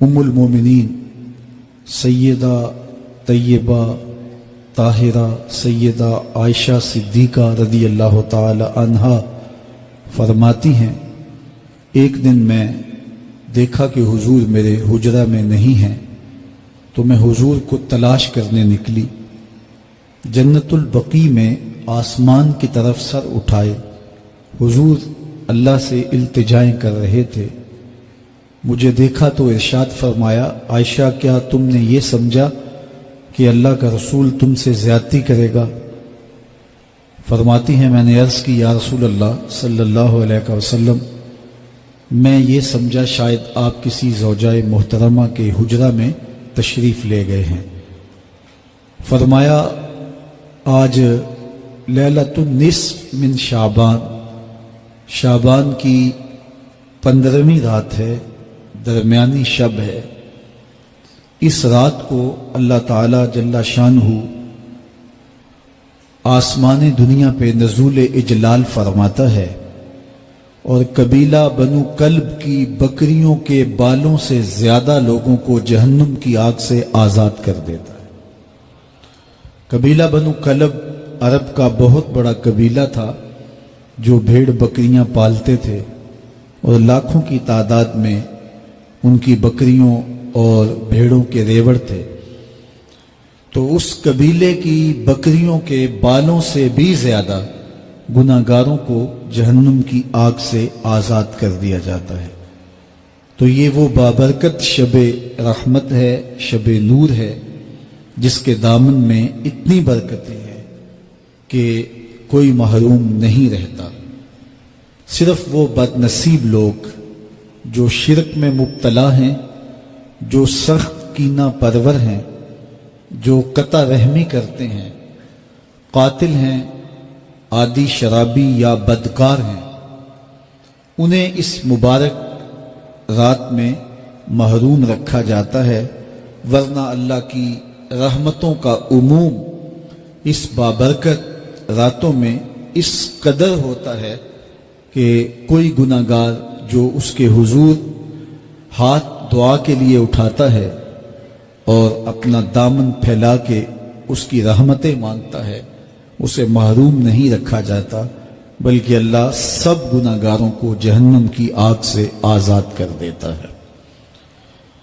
ام المومنین سیدہ طیبہ طاہرہ سیدہ عائشہ صدیقہ رضی اللہ تعالی عنہا فرماتی ہیں، ایک دن میں دیکھا کہ حضور میرے حجرہ میں نہیں ہیں، تو میں حضور کو تلاش کرنے نکلی۔ جنت البقیع میں آسمان کی طرف سر اٹھائے حضور اللہ سے التجائیں کر رہے تھے۔ مجھے دیکھا تو ارشاد فرمایا، عائشہ کیا تم نے یہ سمجھا کہ اللہ کا رسول تم سے زیادتی کرے گا؟ فرماتی ہیں میں نے عرض کی یا رسول اللہ صلی اللہ علیہ وسلم، میں یہ سمجھا شاید آپ کسی زوجہ محترمہ کے حجرہ میں تشریف لے گئے ہیں۔ فرمایا آج لیلۃ النصف من شعبان، شعبان کی 15ویں رات ہے، درمیانی شب ہے۔ اس رات کو اللہ تعالی جل شانہ آسمان دنیا پہ نزول اجلال فرماتا ہے اور قبیلہ بنو کلب کی بکریوں کے بالوں سے زیادہ لوگوں کو جہنم کی آگ سے آزاد کر دیتا ہے۔ قبیلہ بنو کلب عرب کا بہت بڑا قبیلہ تھا جو بھیڑ بکریاں پالتے تھے اور لاکھوں کی تعداد میں ان کی بکریوں اور بھیڑوں کے ریوڑ تھے۔ تو اس قبیلے کی بکریوں کے بالوں سے بھی زیادہ گناہ گاروں کو جہنم کی آگ سے آزاد کر دیا جاتا ہے۔ تو یہ وہ بابرکت شب رحمت ہے، شب نور ہے، جس کے دامن میں اتنی برکتیں ہیں کہ کوئی محروم نہیں رہتا۔ صرف وہ بد نصیب لوگ جو شرک میں مبتلا ہیں، جو سخت کینہ پرور ہیں، جو قطع رحمی کرتے ہیں، قاتل ہیں، عادی شرابی یا بدکار ہیں، انہیں اس مبارک رات میں محروم رکھا جاتا ہے، ورنہ اللہ کی رحمتوں کا عموم اس بابرکت راتوں میں اس قدر ہوتا ہے کہ کوئی گناہ گار جو اس کے حضور ہاتھ دعا کے لیے اٹھاتا ہے اور اپنا دامن پھیلا کے اس کی رحمتیں مانگتا ہے، اسے محروم نہیں رکھا جاتا، بلکہ اللہ سب گناہ گاروں کو جہنم کی آگ سے آزاد کر دیتا ہے۔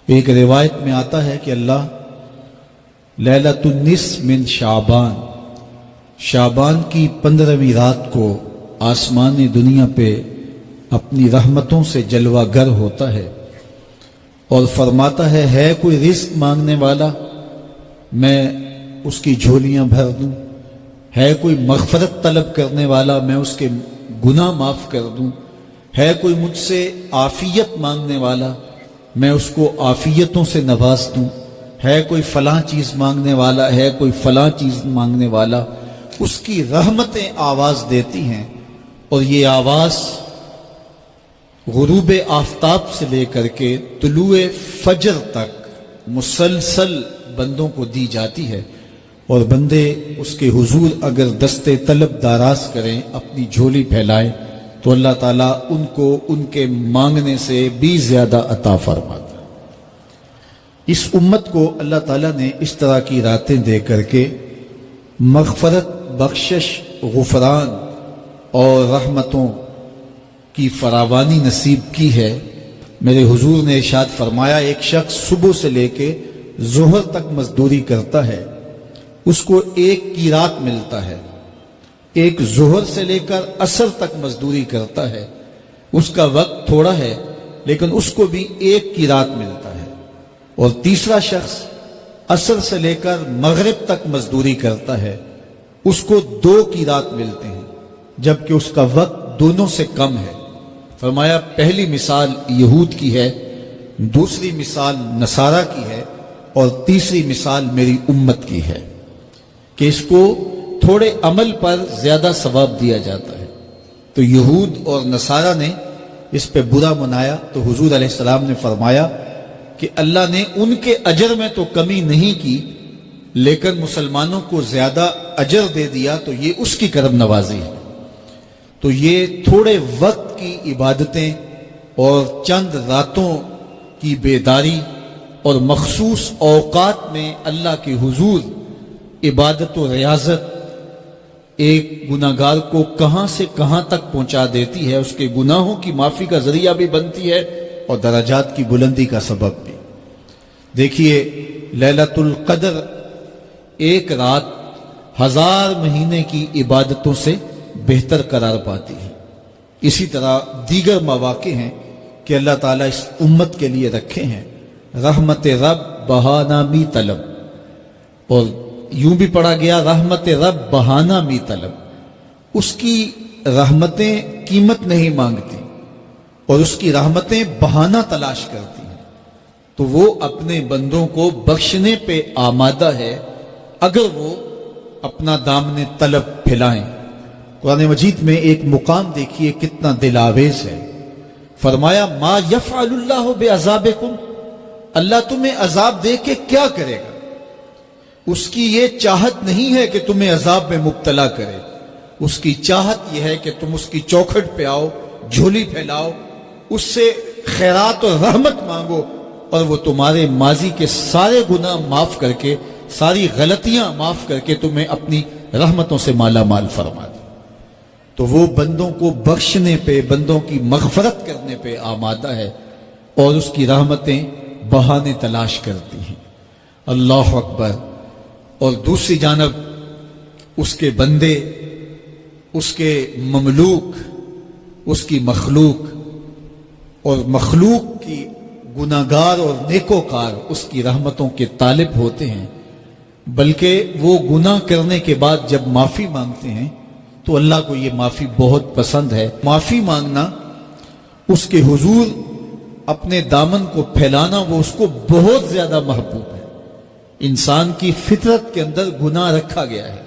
ایک روایت میں آتا ہے کہ اللہ لیلۃ النصف من شعبان، شعبان کی 15ویں رات کو آسمان دنیا پہ اپنی رحمتوں سے جلوہ گر ہوتا ہے اور فرماتا ہے کوئی رزق مانگنے والا، میں اس کی جھولیاں بھر دوں، ہے کوئی مغفرت طلب کرنے والا، میں اس کے گناہ معاف کر دوں، ہے کوئی مجھ سے عافیت مانگنے والا، میں اس کو عافیتوں سے نواز دوں، ہے کوئی فلاں چیز مانگنے والا، ہے کوئی فلاں چیز مانگنے والا، اس کی رحمتیں آواز دیتی ہیں اور یہ آواز غروب آفتاب سے لے کر کے طلوع فجر تک مسلسل بندوں کو دی جاتی ہے، اور بندے اس کے حضور اگر دستے طلب دراز کریں، اپنی جھولی پھیلائیں، تو اللہ تعالیٰ ان کو ان کے مانگنے سے بھی زیادہ عطا فرماتا ہے۔ اس امت کو اللہ تعالیٰ نے اس طرح کی راتیں دے کر کے مغفرت، بخشش، غفران اور رحمتوں کی فراوانی نصیب کی ہے۔ میرے حضور نے ارشاد فرمایا ایک شخص صبح سے لے کے ظہر تک مزدوری کرتا ہے، اس کو ایک کی رات ملتا ہے۔ ایک ظہر سے لے کر عصر تک مزدوری کرتا ہے، اس کا وقت تھوڑا ہے لیکن اس کو بھی ایک کی رات ملتا ہے۔ اور تیسرا شخص عصر سے لے کر مغرب تک مزدوری کرتا ہے، اس کو 2 کی رات ملتے ہیں، جبکہ اس کا وقت دونوں سے کم ہے۔ فرمایا پہلی مثال یہود کی ہے، دوسری مثال نصارہ کی ہے، اور تیسری مثال میری امت کی ہے کہ اس کو تھوڑے عمل پر زیادہ ثواب دیا جاتا ہے۔ تو یہود اور نصارہ نے اس پہ برا منایا، تو حضور علیہ السلام نے فرمایا کہ اللہ نے ان کے اجر میں تو کمی نہیں کی، لیکن مسلمانوں کو زیادہ اجر دے دیا، تو یہ اس کی کرم نوازی ہے۔ تو یہ تھوڑے وقت کی عبادتیں اور چند راتوں کی بیداری اور مخصوص اوقات میں اللہ کے حضور عبادت و ریاضت ایک گناہگار کو کہاں سے کہاں تک پہنچا دیتی ہے، اس کے گناہوں کی معافی کا ذریعہ بھی بنتی ہے اور درجات کی بلندی کا سبب بھی۔ دیکھیے لیلۃ القدر ایک رات 1000 مہینے کی عبادتوں سے بہتر قرار پاتی ہے۔ اسی طرح دیگر مواقع ہیں کہ اللہ تعالیٰ اس امت کے لیے رکھے ہیں، رحمت رب بہانہ می طلب، اور یوں بھی پڑھا گیا رحمت رب بہانہ می طلب۔ اس کی رحمتیں قیمت نہیں مانگتی اور اس کی رحمتیں بہانہ تلاش کرتی ہیں، تو وہ اپنے بندوں کو بخشنے پہ آمادہ ہے اگر وہ اپنا دامن طلب پھیلائیں۔ قرآن مجید میں ایک مقام دیکھیے کتنا دل آویز ہے، فرمایا ما یفعل اللہ بعذابکم، اللہ تمہیں عذاب دے کے کیا کرے گا؟ اس کی یہ چاہت نہیں ہے کہ تمہیں عذاب میں مبتلا کرے، اس کی چاہت یہ ہے کہ تم اس کی چوکھٹ پہ آؤ، جھولی پھیلاؤ، اس سے خیرات اور رحمت مانگو، اور وہ تمہارے ماضی کے سارے گناہ معاف کر کے، ساری غلطیاں معاف کر کے تمہیں اپنی رحمتوں سے مالا مال فرما دے۔ تو وہ بندوں کو بخشنے پہ، بندوں کی مغفرت کرنے پہ آمادہ ہے اور اس کی رحمتیں بہانے تلاش کرتی ہیں۔ اللہ اکبر۔ اور دوسری جانب اس کے بندے، اس کے مملوک، اس کی مخلوق، اور مخلوق کی گناہگار اور نیکوکار اس کی رحمتوں کے طالب ہوتے ہیں، بلکہ وہ گناہ کرنے کے بعد جب معافی مانگتے ہیں تو اللہ کو یہ معافی بہت پسند ہے۔ معافی مانگنا، اس کے حضور اپنے دامن کو پھیلانا، وہ اس کو بہت زیادہ محبوب ہے۔ انسان کی فطرت کے اندر گناہ رکھا گیا ہے،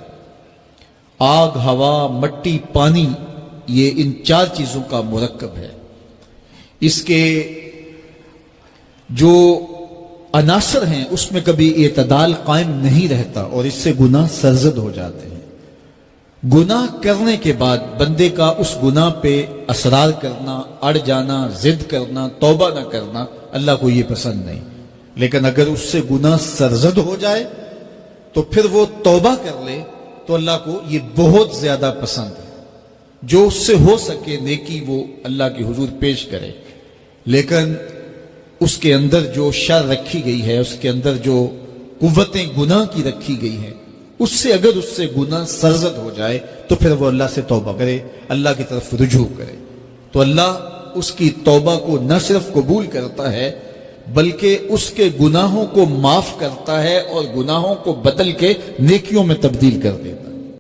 آگ، ہوا، مٹی، پانی، یہ ان 4 چیزوں کا مرکب ہے۔ اس کے جو عناصر ہیں اس میں کبھی اعتدال قائم نہیں رہتا اور اس سے گناہ سرزد ہو جاتے ہیں۔ گناہ کرنے کے بعد بندے کا اس گناہ پہ اصرار کرنا، اڑ جانا، ضد کرنا، توبہ نہ کرنا اللہ کو یہ پسند نہیں، لیکن اگر اس سے گناہ سرزد ہو جائے تو پھر وہ توبہ کر لے تو اللہ کو یہ بہت زیادہ پسند ہے۔ جو اس سے ہو سکے نیکی وہ اللہ کے حضور پیش کرے، لیکن اس کے اندر جو شر رکھی گئی ہے، اس کے اندر جو قوتیں گناہ کی رکھی گئی ہیں، اس سے اگر اس سے گناہ سرزد ہو جائے تو پھر وہ اللہ سے توبہ کرے، اللہ کی طرف رجوع کرے، تو اللہ اس کی توبہ کو نہ صرف قبول کرتا ہے بلکہ اس کے گناہوں کو معاف کرتا ہے اور گناہوں کو بدل کے نیکیوں میں تبدیل کر دیتا ہے۔